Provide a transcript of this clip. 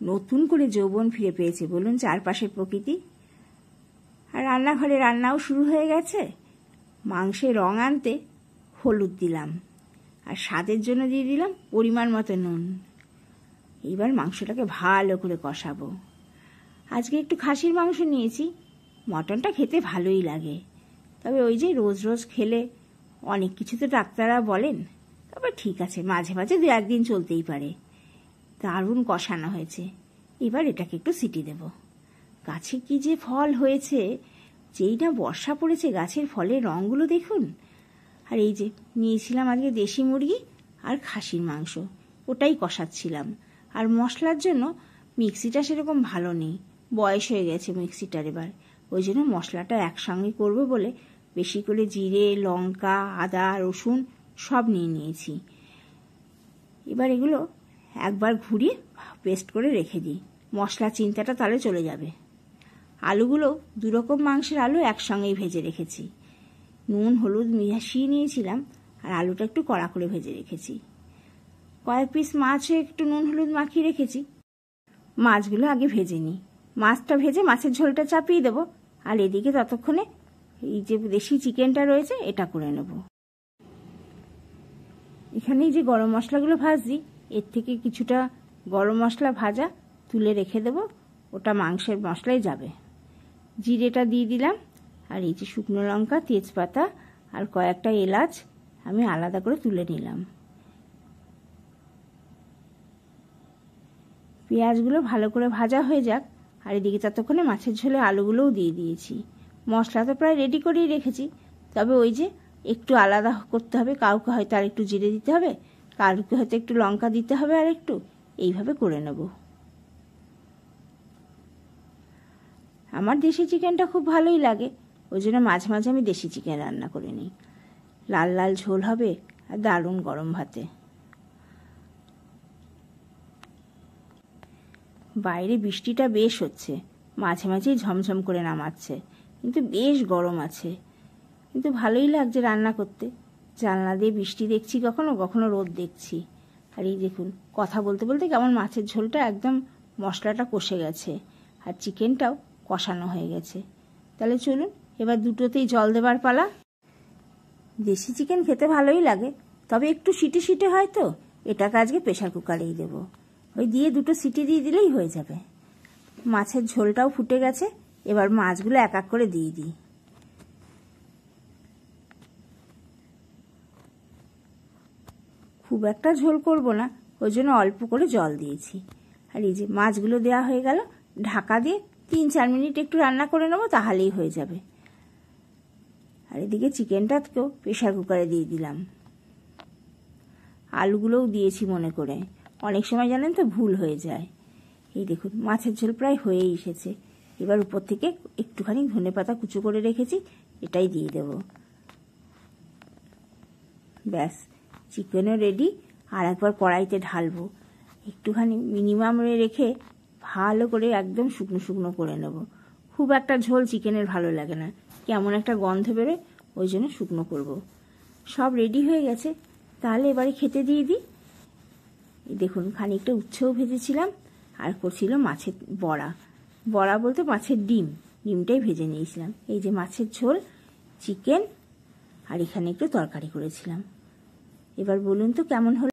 নতুন করে যৌবন ফিরে পেয়েছে বলুন চারপাশের প্রকৃতি। আর রান্নাঘরে রান্নাও শুরু হয়ে গেছে। মাংসে রং আনতে হলুদ দিলাম, আর স্বাদের জন্য দিয়ে দিলাম পরিমাণ মতো নুন। এইবার মাংসটাকে ভালো করে কষাবো। আজকে একটু খাসির মাংস নিয়েছি। মটনটা খেতে ভালোই লাগে, তবে ওই যে রোজ রোজ খেলে অনেক কিছু তো ডাক্তাররা বলেন। তবে ঠিক আছে, মাঝে মাঝে 2-1 দিন চলতেই পারে। দারুণ কষানো হয়েছে। এবার এটাকে একটু সিটি দেব। গাছে কি যে ফল হয়েছে! যেই না বর্ষা পড়েছে গাছের ফলের রঙগুলো দেখুন। আর এই যে নিয়েছিলাম আজকে দেশি মুরগি আর খাসির মাংস, ওটাই কষাচ্ছিলাম। আর মশলার জন্য মিক্সিটা সেরকম ভালো নেই, বয়স হয়ে গেছে মিক্সিটার এবার। ওই জন্য মশলাটা একসঙ্গে করব বলে বেশি করে জিরে, লঙ্কা, আদা, রসুন সব নিয়ে নিয়েছি। এবার এগুলো একবার ঘুরিয়ে পেস্ট করে রেখে দিই, মশলা চিন্তাটা তাহলে চলে যাবে। আলুগুলো 2 রকম মাংসের আলু একসঙ্গেই ভেজে রেখেছি। নুন হলুদ মিশিয়ে নিয়েছিলাম, আর আলুটা একটু কড়া করে ভেজে রেখেছি। কয়েক পিস মাছও একটু নুন হলুদ মাখিয়ে রেখেছি। মাছগুলো আগে ভেজে নিই। মাছটা ভেজে মাছের ঝোলটা চাপিয়ে দেবো, আর এদিকে ততক্ষণে এই যে দেশি চিকেনটা রয়েছে এটা করে নেব। এখানে এই যে গরম মশলাগুলো ভাজছি, এর থেকে কিছুটা গরম মশলা ভাজা তুলে রেখে দেব, ওটা মাংসের মশলাই যাবে। জিরেটা দিয়ে দিলাম, আর এই যে শুকনো লঙ্কা, তেজপাতা আর কয়েকটা এলাচ আমি আলাদা করে তুলে নিলাম। পেঁয়াজগুলো ভালো করে ভাজা হয়ে যাক, আর এদিকে ততক্ষণে মাছের ঝোলে আলুগুলোও দিয়ে দিয়েছি। মশলা তো প্রায় রেডি করেই রেখেছি, তবে ওই যে একটু আলাদা করতে হবে। কাউকে হয়তো আর একটু জিরে দিতে হবে, কাউকে হয়তো একটু লঙ্কা দিতে হবে, আর একটু এইভাবে করে নেব। আমার দেশি চিকেনটা খুব ভালোই লাগে, ওই জন্য মাঝে মাঝে আমি দেশি চিকেন রান্না করে নিই। লাল লাল ঝোল হবে আর দারুণ গরম ভাতে। বাইরে বৃষ্টিটা বেশ হচ্ছে, মাঝে মাঝেই ঝমঝম করে নামাচ্ছে, কিন্তু বেশ গরম আছে। কিন্তু ভালোই লাগছে রান্না করতে। জানলা দিয়ে বৃষ্টি দেখছি, কখনো কখনো রোদ দেখছি। আর এই দেখুন, কথা বলতে বলতে কেমন মাছের ঝোলটা একদম মশলাটা কষে গেছে, আর চিকেনটাও কষানো হয়ে গেছে। তাহলে চলুন এবার দুটোতেই জল দেবার পালা। দেশি চিকেন খেতে ভালোই লাগে, তবে একটু সিটে সিটে হয় তো, এটাকে আজকে প্রেশার কুকারেই দেবো। ওই দিয়ে 2টো সিটি দিয়ে দিলেই হয়ে যাবে। মাছের ঝোলটাও ফুটে গেছে, এবার মাছগুলো এক এক করে দিয়ে দিই। খুব একটা ঝোল করব না, ওই জন্য অল্প করে জল দিয়েছি। আর এই যে মাছগুলো দেওয়া হয়ে গেল, ঢাকা দিয়ে 3-4 মিনিট একটু রান্না করে নেবো, তাহলেই হয়ে যাবে। আর এদিকে চিকেনটাকেও প্রেশার কুকারে দিয়ে দিলাম। আলুগুলোও দিয়েছি মনে করে, অনেক সময় জানেন তো ভুল হয়ে যায়। এই দেখুন মাছের ঝোল প্রায় হয়েই এসেছে। এবার উপর থেকে একটুখানি ধনেপাতা কুচো করে রেখেছি, এটাই দিয়ে দেব। ব্যাস, চিকেনও রেডি। আর একবার কড়াইতে ঢালবো, একটুখানি মিনিমাম রেখে ভালো করে একদম শুকনো শুকনো করে নেব। খুব একটা ঝোল চিকেনের ভালো লাগে না, কেমন একটা গন্ধ বেরোয়, ওই জন্য শুকনো করব। সব রেডি হয়ে গেছে, তাহলে এবারে খেতে দিয়ে দিই। এই দেখুন খানিকটা উচ্ছেও ভেজেছিলাম, আর করছিল মাছের বড়া। বড়া বলতে মাছের ডিমটাই ভেজে নিয়েছিলাম। এই যে মাছের ঝোল, চিকেন, আর এখানে একটু তরকারি করেছিলাম। এবার বলুন তো কেমন হলো।